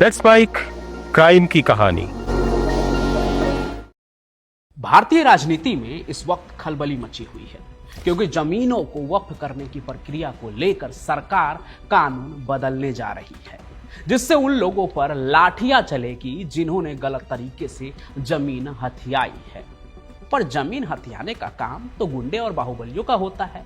Let's spike crime की कहानी। भारतीय राजनीति में इस वक्त खलबली मची हुई है क्योंकि जमीनों को वक्फ करने की प्रक्रिया को लेकर सरकार कानून बदलने जा रही है, जिससे उन लोगों पर लाठियां चलेगी जिन्होंने गलत तरीके से जमीन हथियाई है। पर जमीन हथियाने का काम तो गुंडे और बाहुबलियों का होता है,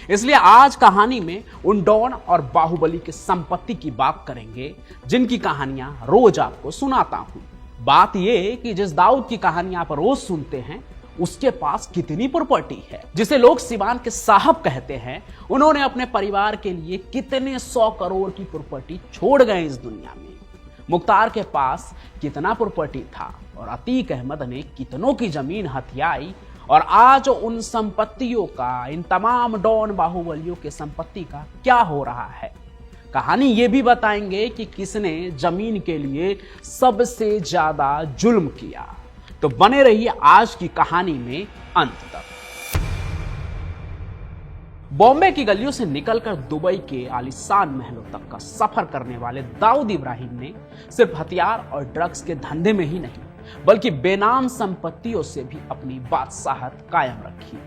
इसलिए आज कहानी में उन डॉन और बाहुबली की संपत्ति की बात करेंगे जिनकी कहानियां रोज आपको सुनाता हूं। बात यह कि जिस दाऊद की कहानी आप रोज सुनते हैं उसके पास कितनी प्रॉपर्टी है, जिसे लोग सिवान के साहब कहते हैं, उन्होंने अपने परिवार के लिए कितने 100 करोड़ की प्रॉपर्टी छोड़ गए इस दुनिया में। मुख्तार के पास कितना प्रॉपर्टी था और अतीक अहमद ने कितनों की जमीन हथियाई, और आज उन संपत्तियों का, इन तमाम डॉन बाहुबलियों के संपत्ति का क्या हो रहा है। कहानी ये भी बताएंगे कि किसने जमीन के लिए सबसे ज्यादा जुल्म किया। तो बने रहिए आज की कहानी में अंत तक। बॉम्बे की गलियों से निकलकर दुबई के आलीशान महलों तक का सफर करने वाले दाऊद इब्राहिम ने सिर्फ हथियार और ड्रग्स के धंधे में ही नहीं बल्कि बेनाम संपत्तियों से भी अपनी बादशाहत कायम रखी।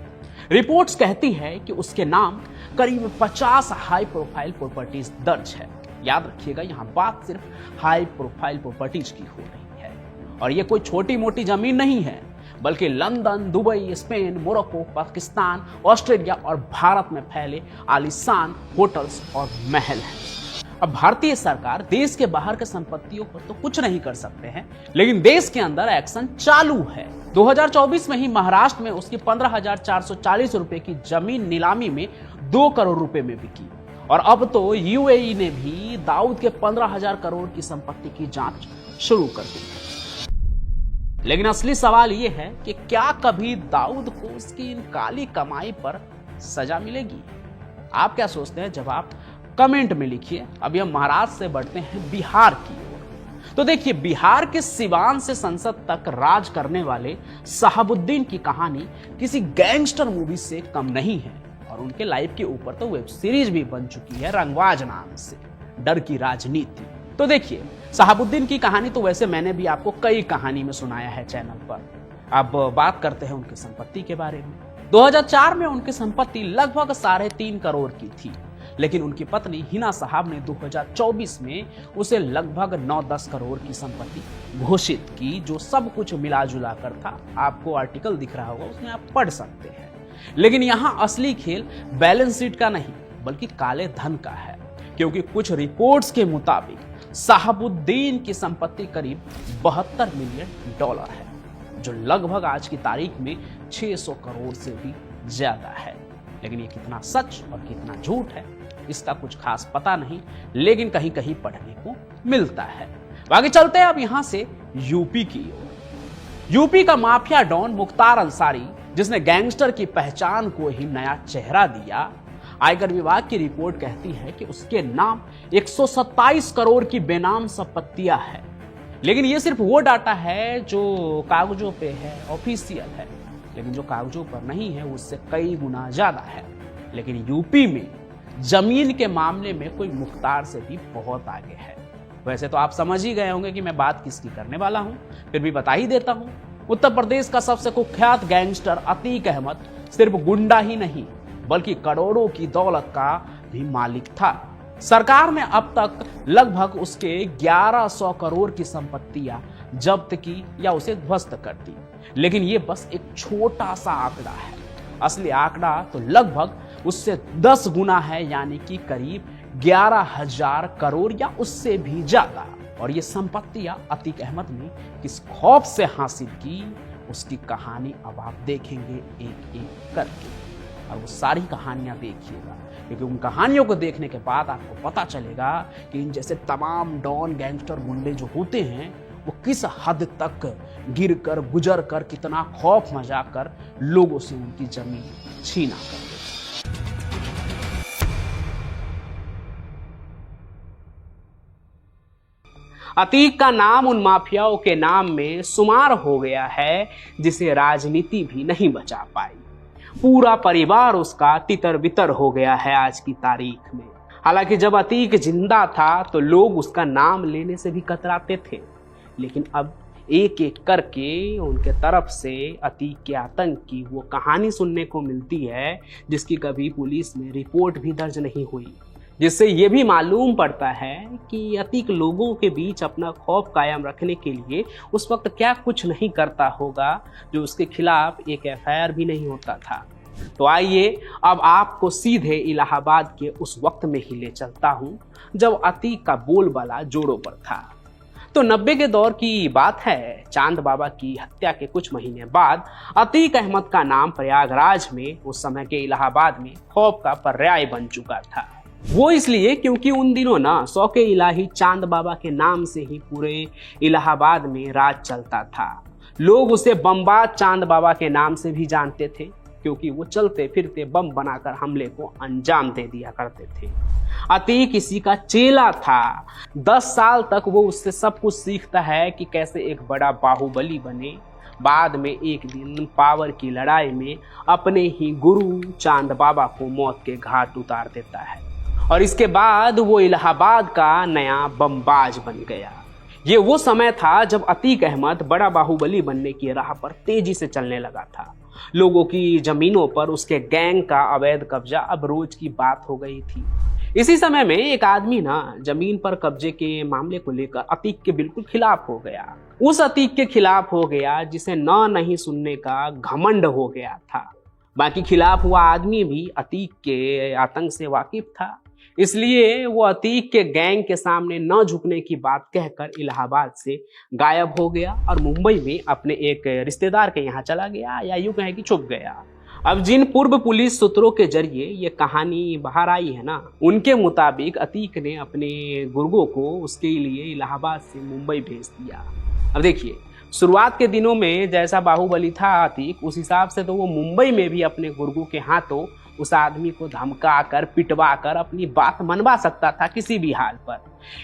रिपोर्ट्स कहती है कि उसके नाम करीब 50 हाई प्रोफाइल प्रॉपर्टीज दर्ज है। याद रखिएगा, यहां बात सिर्फ हाई प्रोफाइल प्रॉपर्टीज की हो रही है, और यह कोई छोटी मोटी जमीन नहीं है बल्कि London, Dubai, Spain, Morocco, Pakistan, Australia और भारत में फैले आलीशान होटल्स और महल हैं। अब भारतीय सरकार देश के बाहर के संपत्तियों पर तो कुछ नहीं कर सकते हैं, लेकिन देश के अंदर एक्शन चालू है। 2024 में ही महाराष्ट्र में उसकी 15,440 रुपए की जमीन नीलामी में 2 करोड़ रुपए में बिकी, और अब तो यूएई ने भी दाऊद के 15,000 करोड़ की संपत्ति की जांच शुरू कर दी। लेकिन असली सवाल यह है कि क्या कभी दाऊद को उसकी इन काली कमाई पर सजा मिलेगी? आप क्या सोचते हैं? जवाब कमेंट में लिखिए। अभी हम महाराष्ट्र से बढ़ते हैं बिहार की ओर। तो देखिए, बिहार के सिवान से संसद तक राज करने वाले शहाबुद्दीन की कहानी किसी गैंगस्टर मूवी से कम नहीं है, और उनके लाइफ के ऊपर तो वेब सीरीज भी बन चुकी है रंगवाज नाम से, डर की राजनीति। तो देखिए, शहाबुद्दीन की कहानी तो वैसे मैंने भी आपको कई कहानी में सुनाया है चैनल पर। अब बात करते हैं उनकी संपत्ति के बारे में। 2004 में उनकी संपत्ति लगभग 3.5 करोड़ की थी, लेकिन उनकी पत्नी हिना साहब ने 2024 में उसे लगभग 9-10 करोड़ की संपत्ति घोषित की, जो सब कुछ मिला जुला कर था। आपको आर्टिकल दिख रहा होगा, उसमें आप पढ़ सकते हैं। लेकिन यहां असली खेल बैलेंस शीट का नहीं बल्कि काले धन का है, क्योंकि कुछ रिपोर्ट्स के मुताबिक शहाबुद्दीन की संपत्ति करीब $72 मिलियन है, जो लगभग आज की तारीख में 600 करोड़ से भी ज्यादा है। लेकिन ये कितना सच और कितना झूठ है इसका कुछ खास पता नहीं, लेकिन कहीं कहीं पढ़ने को मिलता है। बाकी चलते हैं अब यहां से यूपी की ओर। यूपी का माफिया डॉन मुख्तार अंसारी, जिसने गैंगस्टर की पहचान को ही नया चेहरा दिया, आयकर विभाग की रिपोर्ट कहती है कि उसके नाम 127 करोड़ की बेनाम संपत्तियां है। लेकिन यह सिर्फ वो डाटा है जो कागजों पे है, ऑफिशियल है, लेकिन जो कागजों पर नहीं है उससे कई गुना ज्यादा है। लेकिन यूपी में जमीन के मामले में कोई मुख्तार से भी बहुत आगे है। वैसे तो आप समझ ही गए होंगे कि मैं बात किसकी करने वाला हूं, फिर भी बता ही देता हूं। उत्तर प्रदेश का सबसे कुख्यात गैंगस्टर अतीक अहमद सिर्फ गुंडा ही नहीं बल्कि करोड़ों की दौलत का भी मालिक था। सरकार ने अब तक लगभग उसके 1100 करोड़ की संपत्तियां जब्त की या उसे ध्वस्त कर दी, लेकिन ये बस एक छोटा सा आंकड़ा है। असली आंकड़ा तो लगभग उससे 10 गुना है, यानी कि करीब 11,000 करोड़ या उससे भी ज्यादा। और ये संपत्तियां अतीक अहमद ने किस खौफ से हासिल की, उसकी कहानी अब आप देखेंगे एक एक करके, और वो सारी कहानियां देखिएगा, क्योंकि उन कहानियों को देखने के बाद आपको पता चलेगा कि इन जैसे तमाम डॉन, गैंगस्टर, गुंडे जो होते हैं वो किस हद तक गिर कर, गुजर कर, कितना खौफ मचा कर लोगों से उनकी जमीन छीना करते। अतीक का नाम उन माफियाओं के नाम में शुमार हो गया है जिसे राजनीति भी नहीं बचा पाई। पूरा परिवार उसका तितर बितर हो गया है आज की तारीख में। हालांकि जब अतीक जिंदा था तो लोग उसका नाम लेने से भी कतराते थे, लेकिन अब एक एक करके उनके तरफ से अतीक के आतंक की वो कहानी सुनने को मिलती है जिसकी कभी पुलिस में रिपोर्ट भी दर्ज नहीं हुई, जिससे ये भी मालूम पड़ता है कि अतीक लोगों के बीच अपना खौफ कायम रखने के लिए उस वक्त क्या कुछ नहीं करता होगा जो उसके खिलाफ एक एफआईआर भी नहीं होता था। तो आइए अब आपको सीधे इलाहाबाद के उस वक्त में ही ले चलता हूँ जब अतीक का बोलबाला जोरों पर था। तो 90 के दौर की बात है। चांद बाबा की हत्या के कुछ महीने बाद अतीक अहमद का नाम प्रयागराज में, उस समय के इलाहाबाद में, खौफ का पर्याय बन चुका था। वो इसलिए क्योंकि उन दिनों ना शौके इलाही चांद बाबा के नाम से ही पूरे इलाहाबाद में राज चलता था। लोग उसे बमबाज चांद बाबा के नाम से भी जानते थे क्योंकि वो चलते फिरते बम बनाकर हमले को अंजाम दे दिया करते थे। अतीक किसी का चेला था। 10 साल तक वो उससे सब कुछ सीखता है कि कैसे एक बड़ा बाहुबली बने। बाद में एक दिन पावर की लड़ाई में अपने ही गुरु चांद बाबा को मौत के घाट उतार देता है और इसके बाद वो इलाहाबाद का नया बमबाज बन गया। ये वो समय था जब अतीक अहमद बड़ा बाहुबली बनने की राह पर तेजी से चलने लगा था। लोगों की जमीनों पर उसके गैंग का अवैध कब्जा अब रोज की बात हो गई थी। इसी समय में एक आदमी ना जमीन पर कब्जे के मामले को लेकर अतीक के बिल्कुल खिलाफ हो गया। उस अतीक के खिलाफ हो गया जिसे न नहीं सुनने का घमंड हो गया था। बाकी खिलाफ हुआ आदमी भी अतीक के आतंक से वाकिफ था, इसलिए वो अतीक के गैंग के सामने न झुकने की बात कहकर इलाहाबाद से गायब हो गया और मुंबई में अपने एक रिश्तेदार के यहाँ चला गया, या यूं कहें कि छुप गया। अब जिन पूर्व पुलिस सूत्रों के जरिए ये कहानी बाहर आई है ना, उनके मुताबिक अतीक ने अपने गुर्गों को उसके लिए इलाहाबाद से मुंबई भेज दिया। अब देखिए, शुरुआत के दिनों में जैसा बाहुबली था अतीक, उस हिसाब से तो वो मुंबई में भी अपने गुर्गों के हाथों उस आदमी को धमका कर पिटवा कर अपनी बात मनवा सकता था किसी भी हाल पर,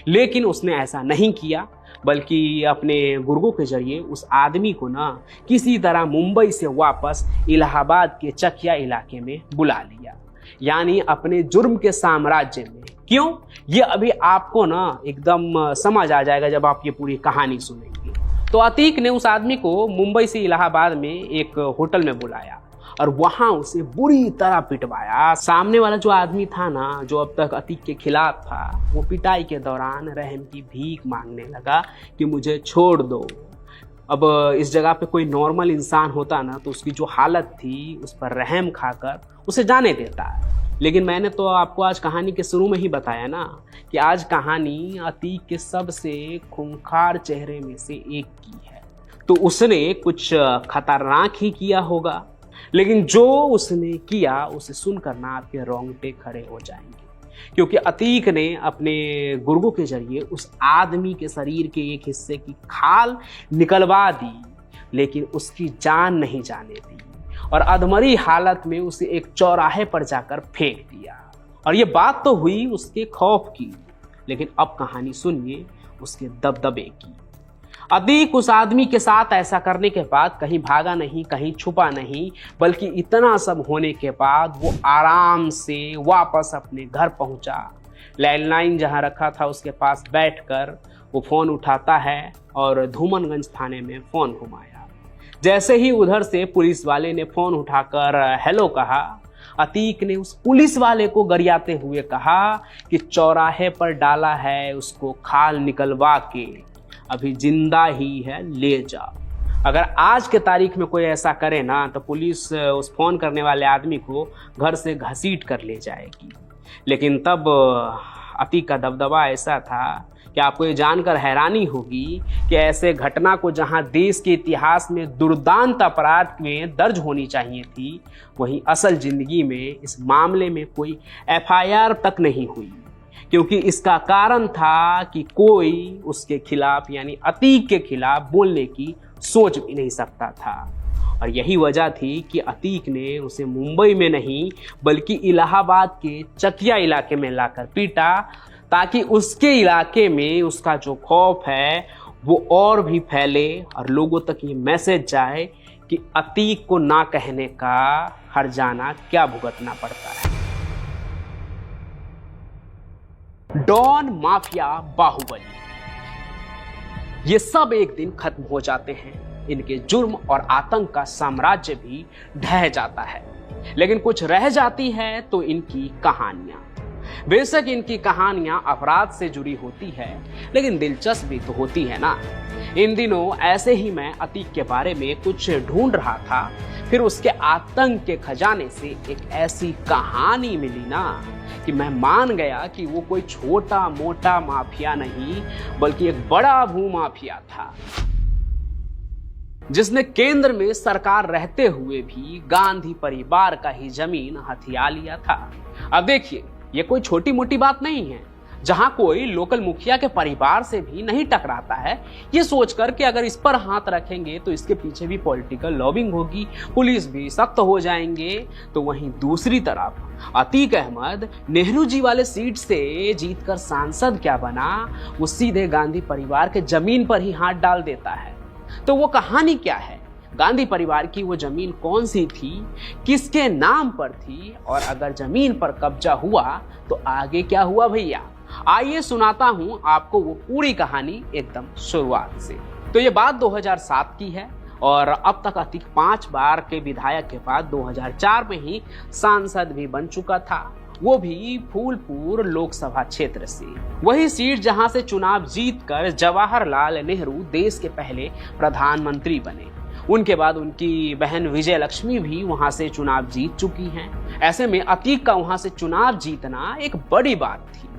लेकिन उसने ऐसा नहीं किया, बल्कि अपने गुर्गों के जरिए उस आदमी को ना किसी तरह मुंबई से वापस इलाहाबाद के चकिया इलाके में बुला लिया, यानी अपने जुर्म के साम्राज्य में। क्यों, ये अभी आपको ना एकदम समझ आ जाएगा जब आप ये पूरी कहानी सुनेंगे। तो अतीक ने उस आदमी को मुंबई से इलाहाबाद में एक होटल में बुलाया और वहां उसे बुरी तरह पिटवाया। सामने वाला जो आदमी था ना, जो अब तक अतीक के खिलाफ था, वो पिटाई के दौरान रहम की भीख मांगने लगा कि मुझे छोड़ दो। अब इस जगह पे कोई नॉर्मल इंसान होता ना तो उसकी जो हालत थी उस पर रहम खाकर उसे जाने देता है, लेकिन मैंने तो आपको आज कहानी के शुरू में ही बताया ना कि आज कहानी अतीक के सबसे खूंखार चेहरे में से एक की है। तो उसने कुछ खतरनाक ही किया होगा, लेकिन जो उसने किया उसे सुनकर ना आपके रोंगटे खड़े हो जाएंगे, क्योंकि अतीक ने अपने गुर्गों के जरिए उस आदमी के शरीर के एक हिस्से की खाल निकलवा दी, लेकिन उसकी जान नहीं जाने दी और अधमरी हालत में उसे एक चौराहे पर जाकर फेंक दिया। और ये बात तो हुई उसके खौफ की, लेकिन अब कहानी सुनिए उसके दबदबे की। अतीक उस आदमी के साथ ऐसा करने के बाद कहीं भागा नहीं, कहीं छुपा नहीं, बल्कि इतना सब होने के बाद वो आराम से वापस अपने घर पहुंचा। लैंडलाइन जहां रखा था उसके पास बैठकर वो फ़ोन उठाता है और धूमनगंज थाने में फ़ोन घुमाया। जैसे ही उधर से पुलिस वाले ने फ़ोन उठाकर हेलो कहा, अतीक ने उस पुलिस वाले को गरियाते हुए कहा कि चौराहे पर डाला है उसको खाल निकलवा के, अभी जिंदा ही है, ले जाओ। अगर आज के तारीख में कोई ऐसा करे ना तो पुलिस उस फोन करने वाले आदमी को घर से घसीट कर ले जाएगी। लेकिन तब अतीक का दबदबा ऐसा था कि आपको ये जानकर हैरानी होगी कि ऐसे घटना को जहां देश के इतिहास में दुर्दांत अपराध में दर्ज होनी चाहिए थी, वहीं असल जिंदगी में इस मामले में कोई एफआईआर तक नहीं हुई, क्योंकि इसका कारण था कि कोई उसके खिलाफ यानी अतीक के खिलाफ बोलने की सोच भी नहीं सकता था। और यही वजह थी कि अतीक ने उसे मुंबई में नहीं बल्कि इलाहाबाद के चकिया इलाके में लाकर पीटा, ताकि उसके इलाके में उसका जो खौफ है वो और भी फैले और लोगों तक ये मैसेज जाए कि अतीक को ना कहने का हर्जाना क्या भुगतना पड़ता है। डॉन, माफिया, बाहुबली, ये सब एक दिन खत्म हो जाते हैं। इनके जुर्म और आतंक का साम्राज्य भी ढह जाता है, लेकिन कुछ रह जाती है तो इनकी कहानियां। बेशक इनकी कहानियां अपराध से जुड़ी होती है, लेकिन दिलचस्प भी तो होती है ना। इन दिनों ऐसे ही मैं अतीक के बारे में कुछ ढूंढ रहा था, फिर उसके आतंक के खजाने से एक ऐसी कहानी मिली ना कि मैं मान गया कि वो कोई छोटा मोटा माफिया नहीं, बल्कि एक बड़ा भूमाफिया था, जिसने केंद्र में सरकार रहते हुए भी गांधी परिवार का ही जमीन हथिया लिया था। अब देखिए, ये कोई छोटी मोटी बात नहीं है, जहां कोई लोकल मुखिया के परिवार से भी नहीं टकराता है, ये सोचकर कि अगर इस पर हाथ रखेंगे तो इसके पीछे भी पॉलिटिकल लॉबिंग होगी, पुलिस भी सख्त हो जाएंगे। तो वहीं दूसरी तरफ अतीक अहमद नेहरू जी वाले सीट से जीतकर सांसद क्या बना, वो सीधे गांधी परिवार के जमीन पर ही हाथ डाल देता है। तो वो कहानी क्या है? गांधी परिवार की वो जमीन कौन सी थी, किसके नाम पर थी, और अगर जमीन पर कब्जा हुआ तो आगे क्या हुआ भैया? आइए सुनाता हूं आपको वो पूरी कहानी एकदम शुरुआत से। तो ये बात 2007 की है और अब तक अतीक 5 बार के विधायक के बाद 2004 में ही सांसद भी बन चुका था, वो भी फूलपुर लोकसभा क्षेत्र से, वही सीट जहां से चुनाव जीतकर जवाहरलाल नेहरू देश के पहले प्रधानमंत्री बने। उनके बाद उनकी बहन विजय लक्ष्मी भी वहां से चुनाव जीत चुकी हैं। ऐसे में अतीक का वहां से चुनाव जीतना एक बड़ी बात थी।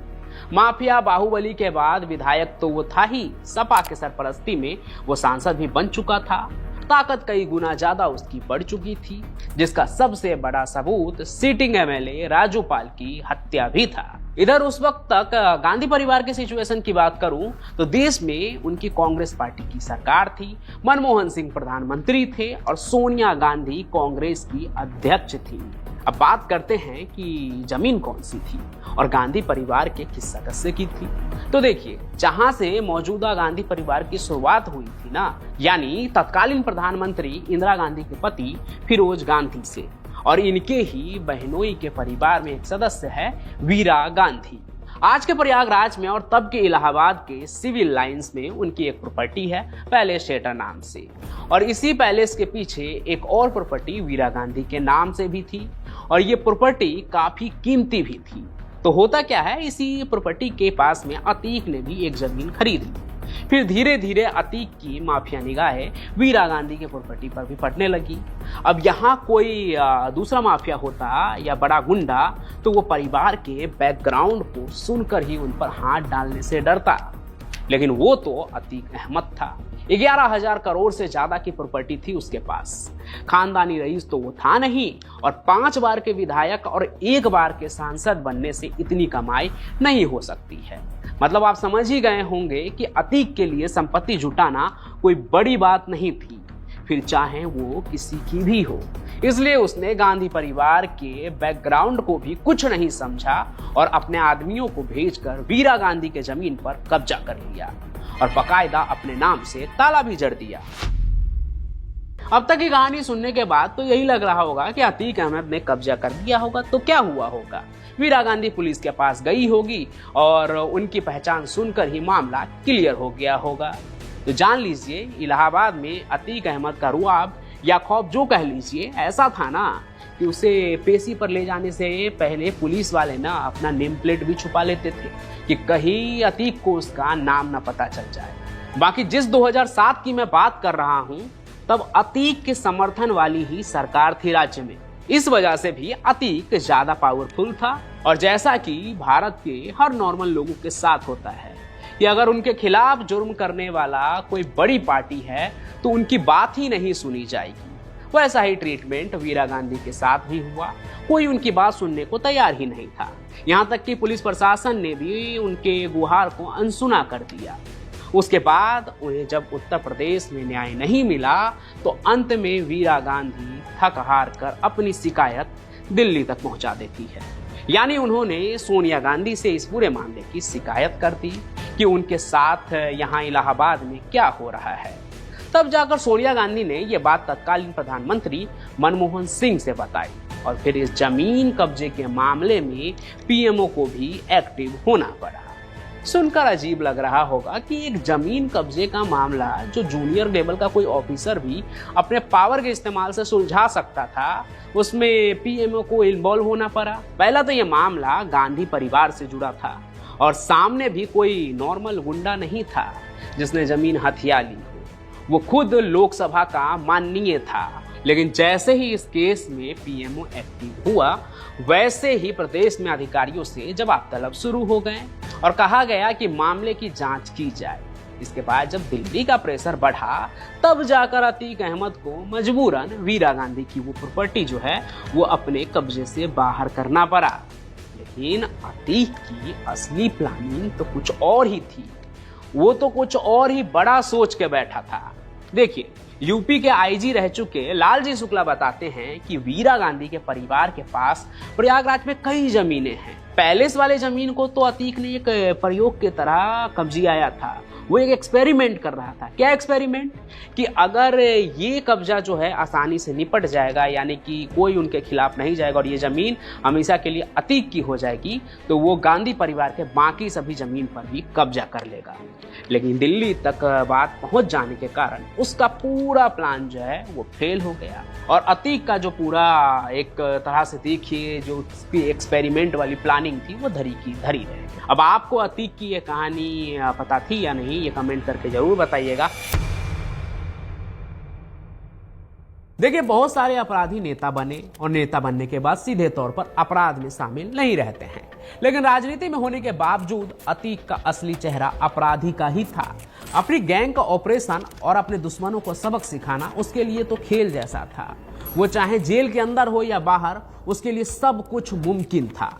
माफिया बाहुबली के बाद विधायक तो वो था ही, सपा के सरपरस्ती में वो सांसद भी बन चुका था। ताकत कई गुना ज्यादा उसकी बढ़ चुकी थी, जिसका सबसे बड़ा सबूत सिटिंग एमएलए राजू पाल की हत्या भी था। इधर उस वक्त तक गांधी परिवार के सिचुएशन की बात करूं तो देश में उनकी कांग्रेस पार्टी की सरकार थी, मनमोहन सिंह प्रधानमंत्री थे और सोनिया गांधी कांग्रेस की अध्यक्ष थी। अब बात करते हैं कि जमीन कौन सी थी और गांधी परिवार के किस सदस्य की थी। तो देखिए, जहां से मौजूदा गांधी परिवार की शुरुआत हुई थी ना, यानी तत्कालीन प्रधानमंत्री इंदिरा गांधी के पति फिरोज गांधी से, और इनके ही बहनोई के परिवार में एक सदस्य है वीरा गांधी। आज के प्रयागराज में और तब के इलाहाबाद के सिविल लाइंस में उनकी एक प्रॉपर्टी है पैलेस थिएटर नाम से, और इसी पैलेस के पीछे एक और प्रॉपर्टी वीरा गांधी के नाम से भी थी, और ये प्रॉपर्टी काफी कीमती भी थी। तो होता क्या है, इसी प्रॉपर्टी के पास में अतीक ने भी एक जमीन खरीद ली। फिर धीरे धीरे अतीक की माफिया निगाहें वीरा गांधी के प्रॉपर्टी पर भी पड़ने लगी। अब यहाँ कोई दूसरा माफिया होता या बड़ा गुंडा तो वो परिवार के बैकग्राउंड को सुनकर ही उन पर हाथ डालने से डरता, लेकिन वो तो अतीक अहमद था। 11,000 करोड़ से ज्यादा की प्रॉपर्टी थी उसके पास। खानदानी रईस तो वो था नहीं, और 5 बार के विधायक और 1 बार के सांसद बनने से इतनी कमाई नहीं हो सकती है। मतलब आप समझ ही गए होंगे कि अतीक के लिए संपत्ति जुटाना कोई बड़ी बात नहीं थी, फिर चाहे वो किसी की भी हो। इसलिए उसने गांधी परिवार के बैकग्राउंड को भी कुछ नहीं समझा और अपने आदमियों को भेजकर वीरा गांधी के जमीन पर कब्जा कर लिया और बाकायदा अपने नाम से ताला भी जड़ दिया। अब तक की कहानी सुनने के बाद तो यही लग रहा होगा कि अतीक अहमद ने कब्जा कर दिया होगा, तो क्या हुआ होगा? वीरा गांधी पुलिस के पास गई होगी और उनकी पहचान सुनकर ही मामला क्लियर हो गया होगा। तो जान लीजिए, इलाहाबाद में अतीक अहमद का रुआब या खौफ जो कह लीजिए ऐसा था ना कि उसे पेशी पर ले जाने से पहले पुलिस वाले ना अपना नेम प्लेट भी छुपा लेते थे कि कहीं अतीक को उसका नाम ना पता चल जाए। बाकी जिस 2007 की मैं बात कर रहा हूं, तब अतीक के समर्थन वाली ही सरकार थी राज्य में। इस वजह से भी अतीक ज्यादा पावरफुल था, और जैसा कि भारत के हर नॉर्मल लोगों के साथ होता है कि अगर उनके खिलाफ जुर्म करने वाला कोई बड़ी पार्टी है तो उनकी बात ही नहीं सुनी जाएगी। वैसा ही ट्रीटमेंट वीरा गांधी के साथ भी हुआ। कोई उनकी बात सुनने को तैयार ही नहीं था। यहाँ तक कि पुलिस प्रशासन ने भी उनके गुहार को अनसुना कर दिया। उसके बाद उन्हें जब उत्तर प्रदेश में न्याय नहीं मिला तो अंत में वीरा गांधी थक हार कर अपनी शिकायत दिल्ली तक पहुंचा देती है। यानी उन्होंने सोनिया गांधी से इस पूरे मामले की शिकायत कर दी कि उनके साथ यहाँ इलाहाबाद में क्या हो रहा है। तब जाकर सोनिया गांधी ने यह बात तत्कालीन प्रधानमंत्री मनमोहन सिंह से बताई, और फिर इस जमीन कब्जे के मामले में पीएमओ को भी एक्टिव होना पड़ा। सुनकर अजीब लग रहा होगा कि एक जमीन कब्जे का मामला जो जूनियर लेवल का कोई ऑफिसर भी अपने पावर के इस्तेमाल से सुलझा सकता था, उसमें पीएमओ को इन्वॉल्व होना पड़ा। पहला तो यह मामला गांधी परिवार से जुड़ा था और सामने भी कोई नॉर्मल गुंडा नहीं था जिसने जमीन हथिया ली हो। वो खुद लोकसभा का माननीय था। लेकिन जैसे ही इस केस में पीएमओ एक्टिव हुआ, वैसे ही प्रदेश में अधिकारियों से जवाब तलब शुरू हो गए और कहा गया कि मामले की जांच की जाए। इसके बाद जब दिल्ली का प्रेशर बढ़ा, तब जाकर अतीक अहमद को मजबूरन वीरा गांधी की वो प्रॉपर्टी जो है वो अपने कब्जे से बाहर करना पड़ा। लेकिन अतीक की असली प्लानिंग तो कुछ और ही थी। वो तो कुछ और ही बड़ा सोच के बैठा था। देखिए, यूपी के आईजी रह चुके लालजी शुक्ला बताते हैं कि वीरा गांधी के परिवार के पास प्रयागराज में कई जमीनें हैं। पैलेस वाले जमीन को तो अतीक ने एक प्रयोग के तरह कब्जियाया था। वो एक एक्सपेरिमेंट कर रहा था। क्या एक्सपेरिमेंट? कि अगर ये कब्जा जो है आसानी से निपट जाएगा, यानी कि कोई उनके खिलाफ नहीं जाएगा और ये जमीन हमेशा के लिए अतीक की हो जाएगी, तो वो गांधी परिवार के बाकी सभी जमीन पर भी कब्जा कर लेगा। लेकिन दिल्ली तक बात पहुंच जाने के कारण उसका पूरा प्लान जो है वो फेल हो गया और अतीक का जो पूरा एक तरह से देखिए जो उसकी एक्सपेरिमेंट वाली प्लानिंग थी वो धरी की धरी रहे। अब आपको अतीक की ये कहानी पता थी या नहीं, ये कमेंट करके जरूर बताइएगा। देखिए, बहुत सारे अपराधी नेता बने और नेता बनने के बाद सीधे तौर पर अपराध में शामिल नहीं रहते हैं। लेकिन राजनीति में होने के बावजूद अतीक का असली चेहरा अपराधी का ही था। अपनी गैंग का ऑपरेशन और अपने दुश्मनों को सबक सिखाना उसके लिए तो खेल जैसा था। वो चाहे जेल के अंदर हो या बाहर, उसके लिए सब कुछ मुमकिन था।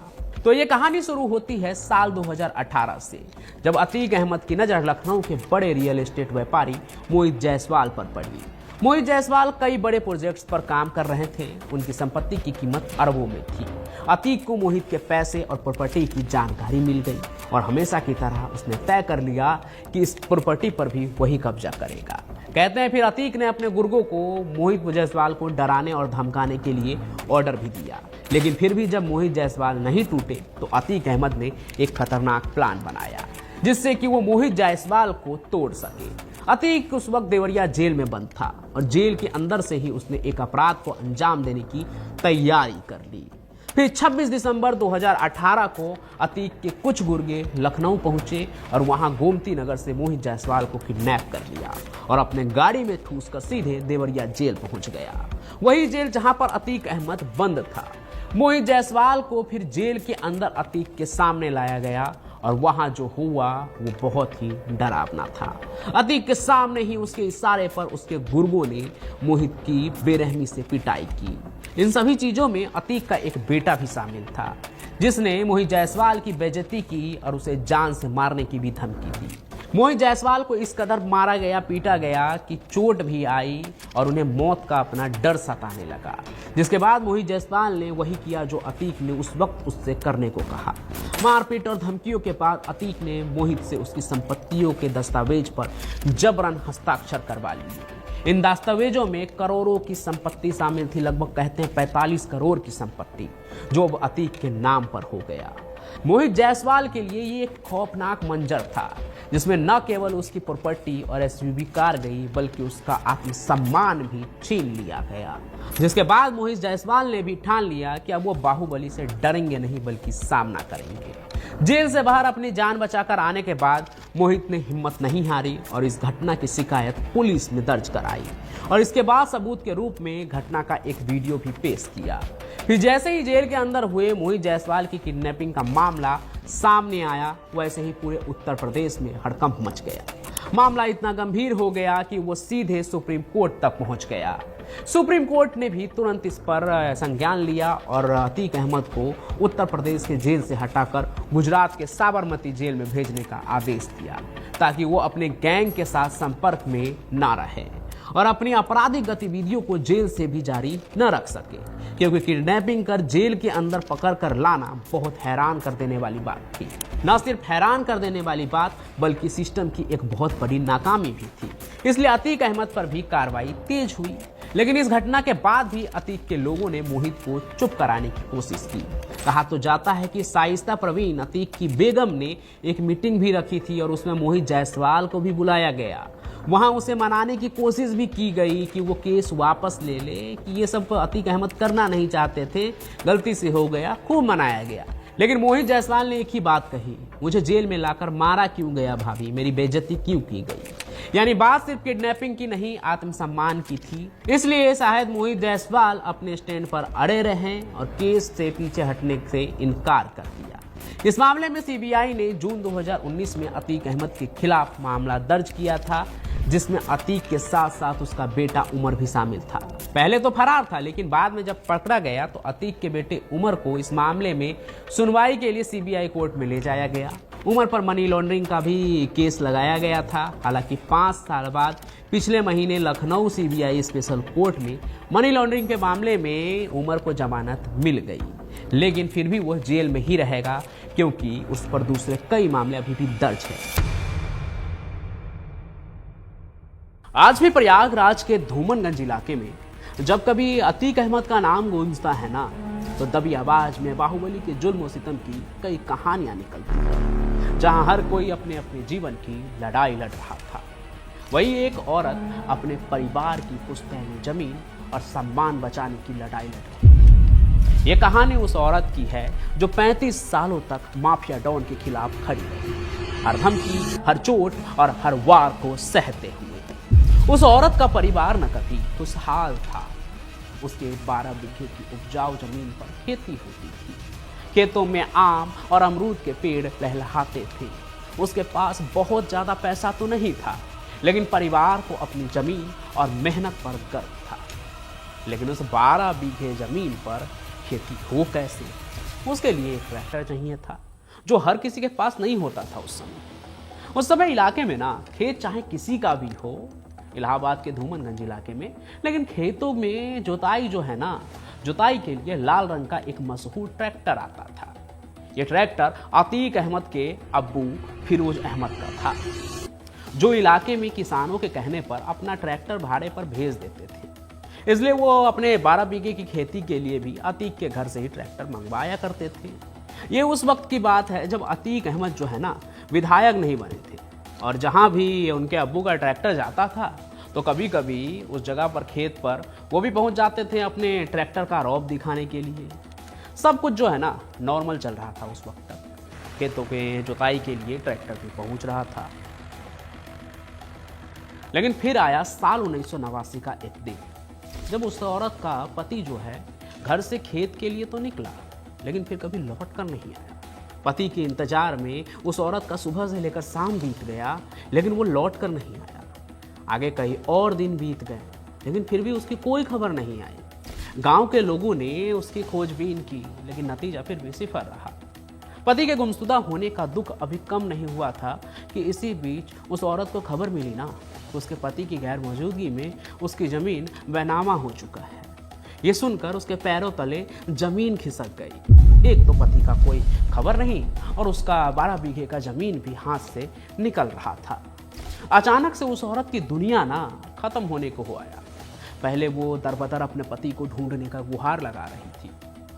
तो ये कहानी शुरू होती है साल 2018 से, जब अतीक अहमद की नजर लखनऊ के बड़े रियल एस्टेट व्यापारी मोहित जायसवाल पर पड़ी। मोहित जायसवाल कई बड़े प्रोजेक्ट्स पर काम कर रहे थे। उनकी संपत्ति की कीमत अरबों में थी। अतीक को मोहित के पैसे और प्रॉपर्टी की जानकारी मिल गई और हमेशा की तरह उसने तय कर लिया कि इस प्रॉपर्टी पर भी वही कब्जा करेगा। कहते हैं फिर अतीक ने अपने गुर्गों को मोहित जायसवाल को डराने और धमकाने के लिए ऑर्डर भी दिया। लेकिन फिर भी जब मोहित जायसवाल नहीं टूटे तो अतीक अहमद ने एक खतरनाक प्लान बनाया जिससे कि वो मोहित जायसवाल को तोड़ सके। अतीक उस वक्त देवरिया जेल में बंद था और जेल के अंदर से ही उसने एक अपराध को अंजाम देने की तैयारी कर ली। फिर 26 दिसंबर 2018 को अतीक के कुछ गुर्गे लखनऊ पहुंचे और वहां गोमती नगर से मोहित जायसवाल को किडनैप कर लिया और अपने गाड़ी में ठूस कर सीधे देवरिया जेल पहुंच गया। वही जेल जहां पर अतीक अहमद बंद था। मोहित जायसवाल को फिर जेल के अंदर अतीक के सामने लाया गया और वहां जो हुआ वो बहुत ही डरावना था। अतीक के सामने ही उसके इशारे पर उसके गुर्गों ने मोहित की बेरहमी से पिटाई की। इन सभी चीजों में अतीक का एक बेटा भी शामिल था जिसने मोहित जायसवाल की बेइज्जती की और उसे जान से मारने की भी धमकी दी। मोहित जायसवाल को इस कदर मारा गया, पीटा गया कि चोट भी आई और उन्हें मौत का अपना डर सताने लगा। जिसके बाद मोहित जायसवाल ने वही किया जो अतीक ने उस वक्त उससे करने को कहा। मारपीट और धमकियों के बाद अतीक ने मोहित से उसकी संपत्तियों के दस्तावेज पर जबरन हस्ताक्षर करवा लिए। इन दस्तावेजों में करोड़ों की संपत्ति शामिल थी। लगभग कहते हैं 45 करोड़ की संपत्ति जो अब अतीक के नाम पर हो गया। मोहित जायसवाल के लिए ये एक खौफनाक मंजर था जिसमें न केवल उसकी प्रॉपर्टी और एसयूवी कार गई बल्कि उसका आत्मसम्मान भी छीन लिया गया। जिसके बाद मोहित जायसवाल ने भी ठान लिया कि अब वो बाहुबली से डरेंगे नहीं बल्कि सामना करेंगे। जेल से बाहर अपनी जान बचाकर आने के बाद मोहित ने हिम्मत नहीं हारी और इस घटना की शिकायत पुलिस में दर्ज कराई और इसके बाद सबूत के रूप में घटना का एक वीडियो भी पेश किया। फिर जैसे ही जेल के अंदर हुए मोहित जायसवाल की किडनैपिंग का मामला सामने आया, वैसे ही पूरे उत्तर प्रदेश में हड़कंप मच गया। मामला इतना गंभीर हो गया कि वो सीधे सुप्रीम कोर्ट तक पहुंच गया। सुप्रीम कोर्ट ने भी तुरंत इस पर संज्ञान लिया और अतीक अहमद को उत्तर प्रदेश के जेल से हटाकर गुजरात के साबरमती जेल में भेजने का आदेश दिया ताकि वो अपने गैंग के साथ संपर्क में ना रहे और अपनी आपराधिक गतिविधियों को जेल से भी जारी न रख सके, क्योंकि किडनैपिंग कर जेल के अंदर पकड़ कर लाना बहुत हैरान कर देने वाली बात थी। न सिर्फ हैरान कर देने वाली बात बल्कि सिस्टम की एक बहुत बड़ी नाकामी भी थी। इसलिए अतीक अहमद पर भी कार्रवाई तेज हुई। लेकिन इस घटना के बाद भी अतीक के लोगों ने मोहित को चुप कराने की कोशिश की। कहा तो जाता है कि शाइस्ता प्रवीण अतीक की बेगम ने एक मीटिंग भी रखी थी और उसमें मोहित जायसवाल को भी बुलाया गया। वहां उसे मनाने की कोशिश भी की गई कि वो केस वापस ले ले, कि ये सब अतीक अहमद करना नहीं चाहते थे, गलती से हो गया, खूब मनाया गया। लेकिन मोहित जायसवाल ने एक ही बात कही, मुझे जेल में लाकर मारा क्यों गया भाभी, मेरी बेइज्जती क्यों की गई। यानी बात सिर्फ किडनैपिंग की नहीं, आत्मसम्मान की थी। इसलिए शायद मोहित जायसवाल अपने स्टैंड पर अड़े रहे और केस से पीछे हटने से इनकार कर दिया। इस मामले में सीबीआई ने जून 2019 में अतीक अहमद के खिलाफ मामला दर्ज किया था, जिसमें अतीक के साथ साथ उसका बेटा उमर भी शामिल था। पहले तो फरार था, लेकिन बाद में जब पकड़ा गया तो अतीक के बेटे उमर को इस मामले में सुनवाई के लिए सीबीआई कोर्ट में ले जाया गया। उमर पर मनी लॉन्ड्रिंग का भी केस लगाया गया था। हालांकि 5 साल बाद पिछले महीने लखनऊ सीबीआई स्पेशल कोर्ट में मनी लॉन्ड्रिंग के मामले में उमर को जमानत मिल गई, लेकिन फिर भी वह जेल में ही रहेगा, क्योंकि उस पर दूसरे कई मामले अभी भी दर्ज है। आज भी प्रयागराज के धूमनगंज इलाके में जब कभी अतीक अहमद का नाम गूंजता है ना, तो दबी आवाज में बाहुबली के जुल्म और सितम की कई कहानियां निकलती हैं, जहां हर कोई अपने अपने जीवन की लड़ाई लड़ रहा था। वही एक औरत अपने परिवार की पुश्तैनी जमीन और सम्मान बचाने की लड़ाई लड़ रही है। ये कहानी उस औरत की है जो 35 सालों तक माफिया डॉन के खिलाफ खड़ी रही, हर धमकी, हर चोट और हर वार को सहते हुए। उस औरत का परिवार न कभी खुशहाल था। उसके 12 बीघे की उपजाऊ जमीन पर खेती होती थी। खेतों में आम और अमरूद के पेड़ लहलहाते थे। उसके पास बहुत ज्यादा पैसा तो नहीं था, लेकिन परिवार को अपनी जमीन और मेहनत पर गर्व था। लेकिन उस 12 बीघे जमीन पर खेती हो कैसे? उसके लिए एक ट्रैक्टर चाहिए था, जो हर किसी के पास नहीं होता था उस समय इलाके में ना, खेत चाहे किसी का भी हो, इलाहाबाद के धूमनगंज इलाके में, लेकिन खेतों में जुताई जो है ना, जुताई के लिए लाल रंग का एक मशहूर ट्रैक्टर आता था। ये ट्रैक्टर अतीक अहमद के अब्बू फिरोज अहमद का था, जो इलाके में किसानों के कहने पर अपना ट्रैक्टर भाड़े पर भेज देते थे। इसलिए वो अपने 12 बीघे की खेती के लिए भी अतीक के घर से ही ट्रैक्टर मंगवाया करते थे। ये उस वक्त की बात है जब अतीक अहमद जो है ना, विधायक नहीं बने थे, और जहां भी उनके अब्बू का ट्रैक्टर जाता था तो कभी कभी उस जगह पर, खेत पर, वो भी पहुंच जाते थे अपने ट्रैक्टर का रौब दिखाने के लिए। सब कुछ जो है ना नॉर्मल चल रहा था उस वक्त तक। खेतों के जुताई के लिए ट्रैक्टर भी पहुंच रहा था। लेकिन फिर आया साल 1989 का एक दिन, जब उस औरत का पति जो है घर से खेत के लिए तो निकला, लेकिन फिर कभी लौट कर नहीं आया। पति के इंतजार में उस औरत का सुबह से लेकर शाम बीत गया, लेकिन वो लौट कर नहीं आया। आगे कई और दिन बीत गए, लेकिन फिर भी उसकी कोई खबर नहीं आई। गांव के लोगों ने उसकी खोजबीन की, लेकिन नतीजा फिर भी सिफर रहा। पति के गुमशुदा होने का दुख अभी कम नहीं हुआ था कि इसी बीच उस औरत को खबर मिली ना, उसके पति की गैर मौजूदगी में उसकी जमीन बैनामा हो चुका है। ये सुनकर उसके पैरों तले जमीन खिसक गई। एक तो पति का कोई खबर नहीं, और उसका 12 बीघे का जमीन भी हाथ से निकल रहा था। अचानक से उस औरत की दुनिया ना खत्म होने को हो आया। पहले वो दरबदर अपने पति को ढूंढने का गुहार लगा रही थी,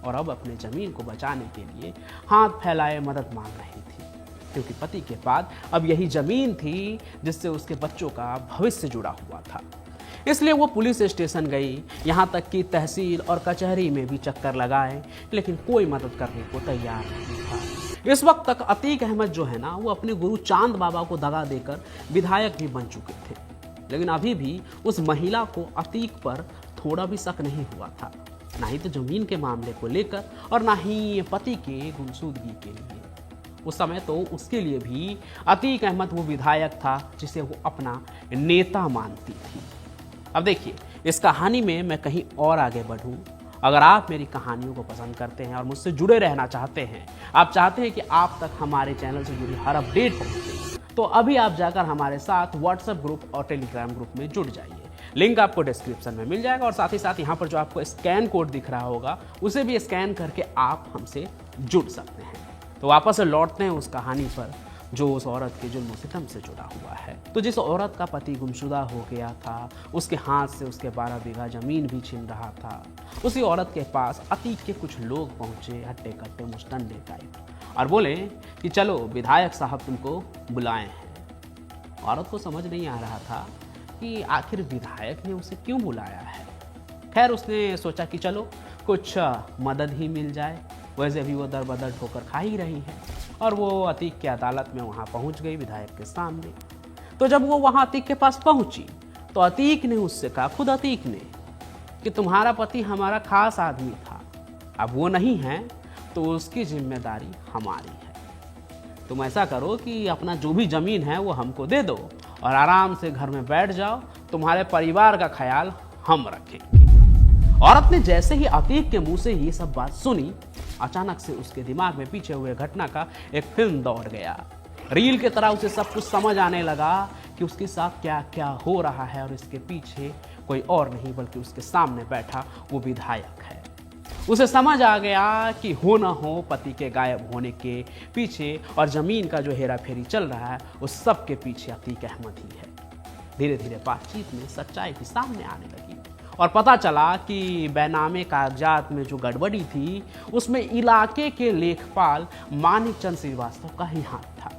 और अब अपने जमीन को बचाने के लिए हाथ फैलाए मदद मांग रही थी, क्योंकि पति के बाद अब यही जमीन थी जिससे उसके बच्चों का भविष्य जुड़ा हुआ था। इसलिए वो पुलिस स्टेशन गई, यहाँ तक कि तहसील और कचहरी में भी चक्कर लगाए, लेकिन कोई मदद करने को तैयार नहीं था। इस वक्त तक अतीक अहमद जो है ना, वो अपने गुरु चांद बाबा को दगा देकर विधायक भी बन चुके थे, लेकिन अभी भी उस महिला को अतीक पर थोड़ा भी शक नहीं हुआ था, ना ही तो जमीन के मामले को लेकर और ना ही पति के गुमशुदगी के लिए। उस समय तो उसके लिए भी अतीक अहमद वो विधायक था जिसे वो अपना नेता मानती थी। अब देखिए, इस कहानी में मैं कहीं और आगे बढ़ूं। अगर आप मेरी कहानियों को पसंद करते हैं और मुझसे जुड़े रहना चाहते हैं, आप चाहते हैं कि आप तक हमारे चैनल से जुड़ी हर अपडेट पहुंचे, तो अभी आप जाकर हमारे साथ व्हाट्सएप ग्रुप और टेलीग्राम ग्रुप में जुड़ जाइए। लिंक आपको डिस्क्रिप्शन में मिल जाएगा, और साथ ही साथ यहाँ पर जो आपको स्कैन कोड दिख रहा होगा, उसे भी स्कैन करके आप हमसे जुड़ सकते हैं। तो वापस लौटते हैं उस कहानी पर जो उस औरत के जुल्म सितम से जुड़ा हुआ है। तो जिस औरत का पति गुमशुदा हो गया था, उसके हाथ से उसके 12 बीघा जमीन भी छीन रहा था, उसी औरत के पास अतीक के कुछ लोग पहुंचे, हट्टे कट्टे मुस्टंडे टाइप, और बोले कि चलो विधायक साहब तुमको बुलाए हैं। औरत को समझ नहीं आ रहा था कि आखिर विधायक ने उसे क्यों बुलाया है। खैर उसने सोचा कि चलो कुछ मदद ही मिल जाए, वैसे भी वो दरबदर ठोकर खा ही रही है। और वो अतीक की अदालत में वहाँ पहुँच गई विधायक के सामने। तो जब वो वहाँ अतीक के पास पहुँची तो अतीक ने उससे कहा, खुद अतीक ने, कि तुम्हारा पति हमारा खास आदमी था, अब वो नहीं है तो उसकी जिम्मेदारी हमारी है। तुम ऐसा करो कि अपना जो भी ज़मीन है वो हमको दे दो और आराम से घर में बैठ जाओ, तुम्हारे परिवार का ख्याल हम रखेंगे। औरत ने जैसे ही अतीक के मुंह से ये सब बात सुनी, अचानक से उसके दिमाग में पीछे हुए घटना का एक फिल्म दौड़ गया। रील की तरह उसे सब कुछ समझ आने लगा कि उसके साथ क्या क्या हो रहा है, और इसके पीछे कोई और नहीं बल्कि उसके सामने बैठा वो विधायक है। उसे समझ आ गया कि हो ना हो पति के गायब होने के पीछे और जमीन का जो हेरा फेरी चल रहा है उस सब के पीछे अतीक अहमद ही है। धीरे धीरे बातचीत में सच्चाई भी सामने आने लगी और पता चला कि बैनामे कागजात में जो गड़बड़ी थी उसमें इलाके के लेखपाल मानिक चंद श्रीवास्तव का ही हाथ था।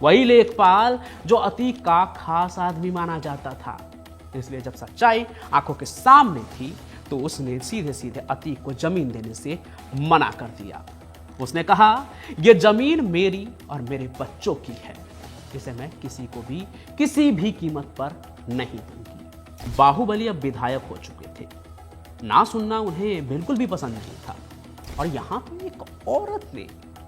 वही लेखपाल जो अतीक का खास आदमी माना जाता था। इसलिए जब सच्चाई आंखों के सामने थी तो उसने सीधे सीधे अतीक को जमीन देने से मना कर दिया। उसने कहा, यह जमीन मेरी और मेरे बच्चों की है, इसे मैं किसी को भी किसी भी कीमत पर नहीं दूंगी। बाहुबली अब विधायक हो चुके थे, ना सुनना उन्हें बिल्कुल भी पसंद नहीं था। और यहाँ पे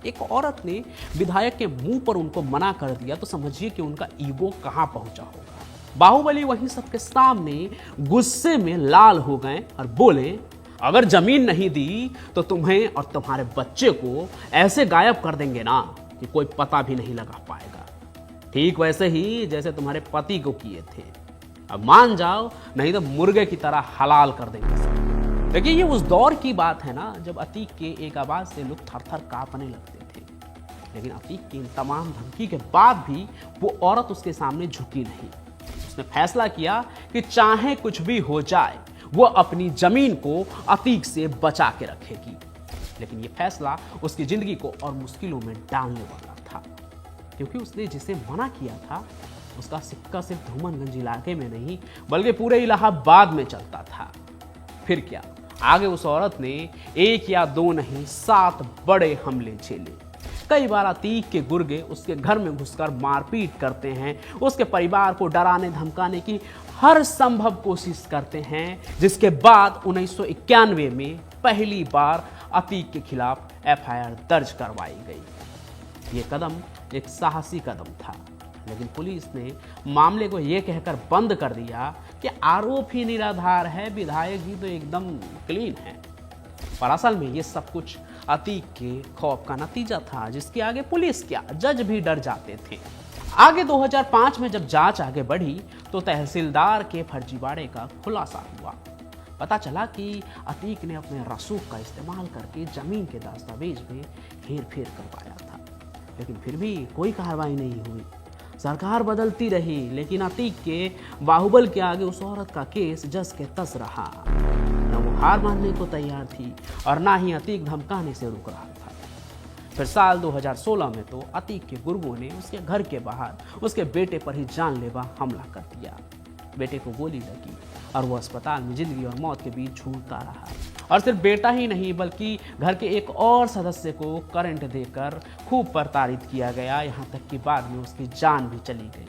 एक औरत ने विधायक के मुंह पर उनको मना कर दिया, तो समझिए कि उनका ईगो कहाँ पहुंचा होगा। बाहुबली वहीं सबके सामने गुस्से में लाल हो गए और बोले, अगर जमीन नहीं दी तो तुम्हें और तुम्हारे बच्चे को ऐसे गायब कर देंगे ना कि कोई पता भी नहीं लगा पाएगा, ठीक वैसे ही जैसे तुम्हारे पति को किए थे। अब मान जाओ, नहीं तो मुर्गे की तरह हलाल कर देंगे सब। देखिए ये उस दौर की बात है ना जब अतीक के एक आवाज से लोग थर थर कांपने लगते थे। लेकिन अतीक की इन तमाम धमकी के बाद भी वो औरत उसके सामने झुकी नहीं। उसने फैसला किया कि चाहे कुछ भी हो जाए वो अपनी जमीन को अतीक से बचा के रखेगी। लेकिन ये फैसला उसकी जिंदगी को और मुश्किलों में डालने वाला था, क्योंकि उसने जिसे मना किया था उसका सिक्का सिर्फ धूमनगंज इलाके में नहीं बल्कि पूरे इलाहाबाद में चलता था। फिर क्या, आगे उस औरत ने 1 या 2 नहीं 7 बड़े हमले झेले। कई बार अतीक के गुर्गे उसके घर में घुसकर मारपीट करते हैं, उसके परिवार को डराने धमकाने की हर संभव कोशिश करते हैं, जिसके बाद 1991 में पहली बार अतीक के खिलाफ FIR दर्ज करवाई गई। ये कदम एक साहसी कदम था, लेकिन पुलिस ने मामले को यह कहकर बंद कर दिया कि आरोप ही निराधार है, विधायक ही तो एकदम क्लीन है। पर असल में ये सब कुछ अतीक के खौफ का नतीजा था, जिसके आगे पुलिस क्या जज भी डर जाते थे। आगे 2005 में जब जांच आगे बढ़ी तो तहसीलदार के फर्जीवाड़े का खुलासा हुआ। पता चला कि अतीक ने अपने रसूख का इस्तेमाल करके जमीन के दस्तावेज में हेर फेर करवाया था, लेकिन फिर भी कोई कार्रवाई नहीं हुई। सरकार बदलती रही, लेकिन अतीक के बाहुबल के आगे उस औरत का केस जस के तस रहा। न वो हार मानने को तैयार थी और ना ही अतीक धमकाने से रुक रहा था। फिर साल 2016 में तो अतीक के गुर्गों ने उसके घर के बाहर उसके बेटे पर ही जानलेवा हमला कर दिया। बेटे को गोली लगी और वो अस्पताल में जिंदगी और मौत के बीच झूलता रहा। और सिर्फ बेटा ही नहीं बल्कि घर के एक और सदस्य को करंट देकर खूब प्रताड़ित किया गया, यहाँ तक कि बाद में उसकी जान भी चली गई।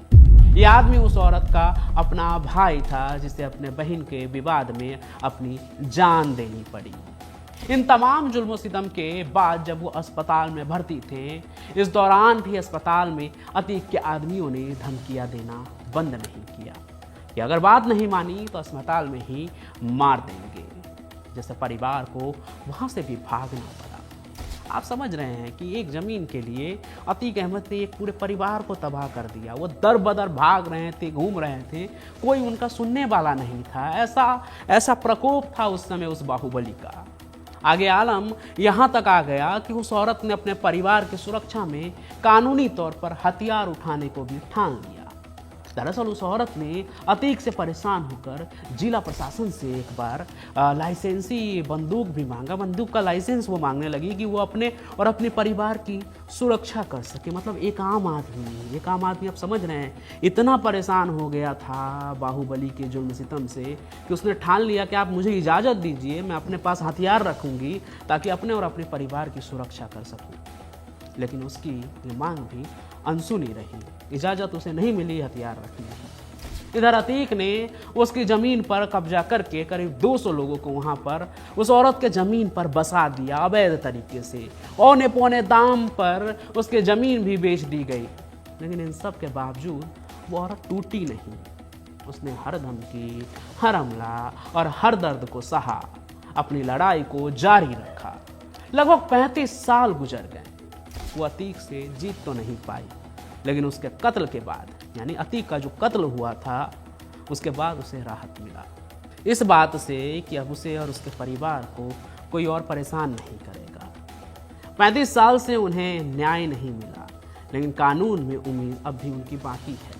ये आदमी उस औरत का अपना भाई था, जिसे अपने बहन के विवाद में अपनी जान देनी पड़ी। इन तमाम जुल्म सितम के बाद जब वो अस्पताल में भर्ती थे, इस दौरान भी अस्पताल में अतीक के आदमियों ने धमकियां देना बंद नहीं किया कि अगर बात नहीं मानी तो अस्पताल में ही मार देंगे, जैसे परिवार को वहां से भी भागना पड़ा। आप समझ रहे हैं कि एक जमीन के लिए अतीक अहमद ने एक पूरे परिवार को तबाह कर दिया। वो दर बदर भाग रहे थे, घूम रहे थे, कोई उनका सुनने वाला नहीं था। ऐसा प्रकोप था उस समय उस बाहुबली का। आगे आलम यहाँ तक आ गया कि उस औरत ने अपने परिवार की सुरक्षा में कानूनी तौर पर हथियार उठाने को भी ठान लिया। दरअसल उस औरत ने अतीक से परेशान होकर जिला प्रशासन से एक बार लाइसेंसी बंदूक भी मांगा। बंदूक का लाइसेंस वो मांगने लगी कि वो अपने और अपने परिवार की सुरक्षा कर सके। मतलब एक आम आदमी आप समझ रहे हैं, इतना परेशान हो गया था बाहुबली के जुल्म सितम से कि उसने ठान लिया कि आप मुझे इजाज़त दीजिए, मैं अपने पास हथियार रखूँगी ताकि अपने और अपने परिवार की सुरक्षा कर सकूँ। लेकिन उसकी ये मांग भी अनसुनी रही, इजाज़त उसे नहीं मिली हथियार रखने की। इधर अतीक ने उसकी ज़मीन पर कब्जा करके करीब 200 लोगों को वहाँ पर उस औरत के ज़मीन पर बसा दिया अवैध तरीके से। औने पौने दाम पर उसके ज़मीन भी बेच दी गई। लेकिन इन सब के बावजूद वो औरत टूटी नहीं। उसने हर धमकी, हर हमला और हर दर्द को सहा, अपनी लड़ाई को जारी रखा। लगभग 35 साल गुजर गए। वो अतीक से जीत तो नहीं पाई, लेकिन उसके कत्ल के बाद, यानी अतीक का जो कत्ल हुआ था, उसके बाद उसे राहत मिला इस बात से कि अब उसे और उसके परिवार को कोई और परेशान नहीं करेगा। 35 साल से उन्हें न्याय नहीं मिला, लेकिन कानून में उम्मीद अब भी उनकी बाकी है।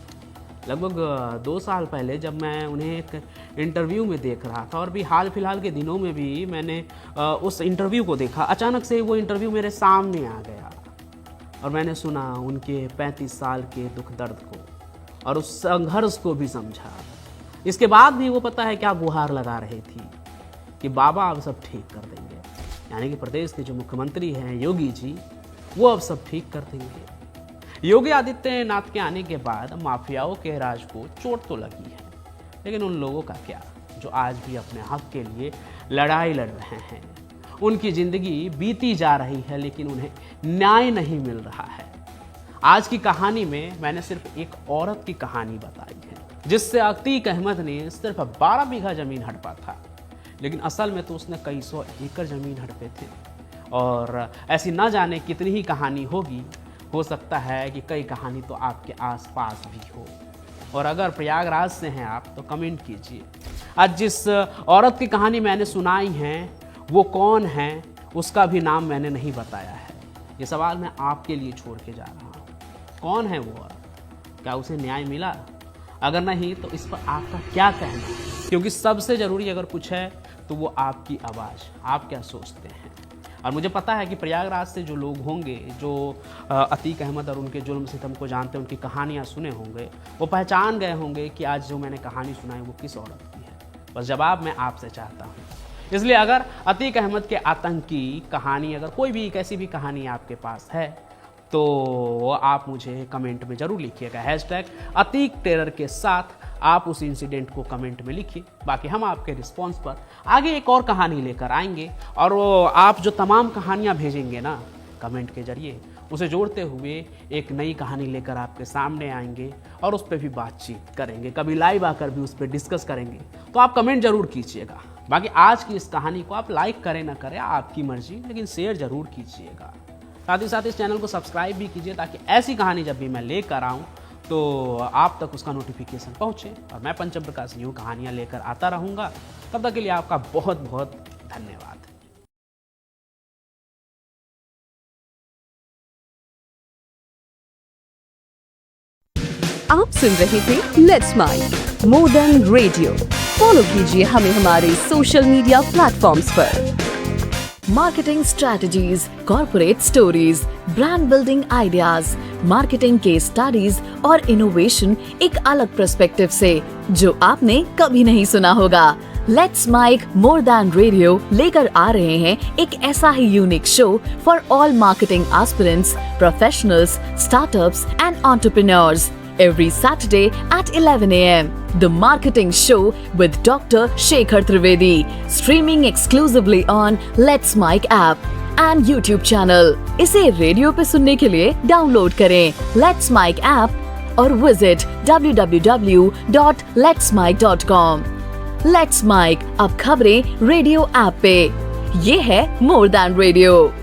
लगभग 2 साल पहले जब मैं उन्हें एक इंटरव्यू में देख रहा था, और भी हाल फिलहाल के दिनों में भी मैंने उस इंटरव्यू को देखा, अचानक से वो इंटरव्यू मेरे सामने आ गया और मैंने सुना उनके 35 साल के दुख दर्द को और उस संघर्ष को भी समझा। इसके बाद भी वो पता है क्या गुहार लगा रही थी कि बाबा अब सब ठीक कर देंगे, यानी कि प्रदेश के जो मुख्यमंत्री हैं योगी जी, वो अब सब ठीक कर देंगे। योगी आदित्यनाथ के आने के बाद माफियाओं के राज को चोट तो लगी है, लेकिन उन लोगों का क्या जो आज भी अपने हक के लिए लड़ाई लड़ रहे हैं। उनकी ज़िंदगी बीती जा रही है, लेकिन उन्हें न्याय नहीं मिल रहा है। आज की कहानी में मैंने सिर्फ एक औरत की कहानी बताई है, जिससे अतीक अहमद ने सिर्फ 12 बीघा ज़मीन हड़पा था, लेकिन असल में तो उसने कई 100 एकड़ ज़मीन हड़पे थे। और ऐसी ना जाने कितनी ही कहानी होगी, हो सकता है कि कई कहानी तो आपके आसपास भी हो। और अगर प्रयागराज से हैं आप तो कमेंट कीजिए। आज जिस औरत की कहानी मैंने सुनाई है वो कौन है, उसका भी नाम मैंने नहीं बताया है। ये सवाल मैं आपके लिए छोड़ के जा रहा हूँ। कौन है वो औरत? क्या उसे न्याय मिला? अगर नहीं तो इस पर आपका क्या कहना है? क्योंकि सबसे ज़रूरी अगर कुछ है तो वो आपकी आवाज़, आप क्या सोचते हैं। और मुझे पता है कि प्रयागराज से जो लोग होंगे जो अतीक अहमद और उनके जुल्म सितम को जानते हैं, उनकी कहानियाँ सुने होंगे, वो पहचान गए होंगे कि आज जो मैंने कहानी सुनाई वो किस औरत की है। बस जवाब मैं आपसे चाहता हूँ। इसलिए अगर अतीक अहमद के आतंकी कहानी, अगर कोई भी कैसी भी कहानी आपके पास है तो आप मुझे कमेंट में ज़रूर लिखिएगा। #अतीक टेरर के साथ आप उस इंसिडेंट को कमेंट में लिखिए। बाकी हम आपके रिस्पॉन्स पर आगे एक और कहानी लेकर आएंगे, और वो आप जो तमाम कहानियाँ भेजेंगे ना कमेंट के जरिए, उसे जोड़ते हुए एक नई कहानी लेकर आपके सामने आएंगे और उस पर भी बातचीत करेंगे, कभी लाइव आकर भी उस पर डिस्कस करेंगे। तो आप कमेंट जरूर कीजिएगा। बाकी आज की इस कहानी को आप लाइक करें ना करें आपकी मर्जी, लेकिन शेयर जरूर कीजिएगा। साथ ही साथ इस चैनल को सब्सक्राइब भी कीजिए, ताकि ऐसी कहानी जब भी मैं लेकर आऊँ तो आप तक उसका नोटिफिकेशन पहुँचे। और मैं पंचम प्रकाश यूँ कहानियाँ लेकर आता रहूँगा। तब तक के लिए आपका बहुत बहुत धन्यवाद। आप सुन रहे थे let's mic more than radio. Follow कीजिए हमें हमारे सोशल मीडिया प्लेटफॉर्म्स पर। Marketing strategies, corporate stories, brand building ideas, marketing case studies और इनोवेशन एक अलग पर्सपेक्टिव से, जो आपने कभी नहीं सुना होगा। Let's mic more than radio लेकर आ रहे हैं एक ऐसा ही unique show for all marketing aspirants, professionals, startups and entrepreneurs every Saturday at 11 a.m. The Marketing Show with Dr. Shekhar Trivedi, streaming exclusively on Let's Mic app and YouTube channel. इसे radio पे सुनने के लिए download करें Let's Mic app और visit www.letsmic.com। Let's Mic अब खबरें radio app पे। ये है मोर देन रेडियो।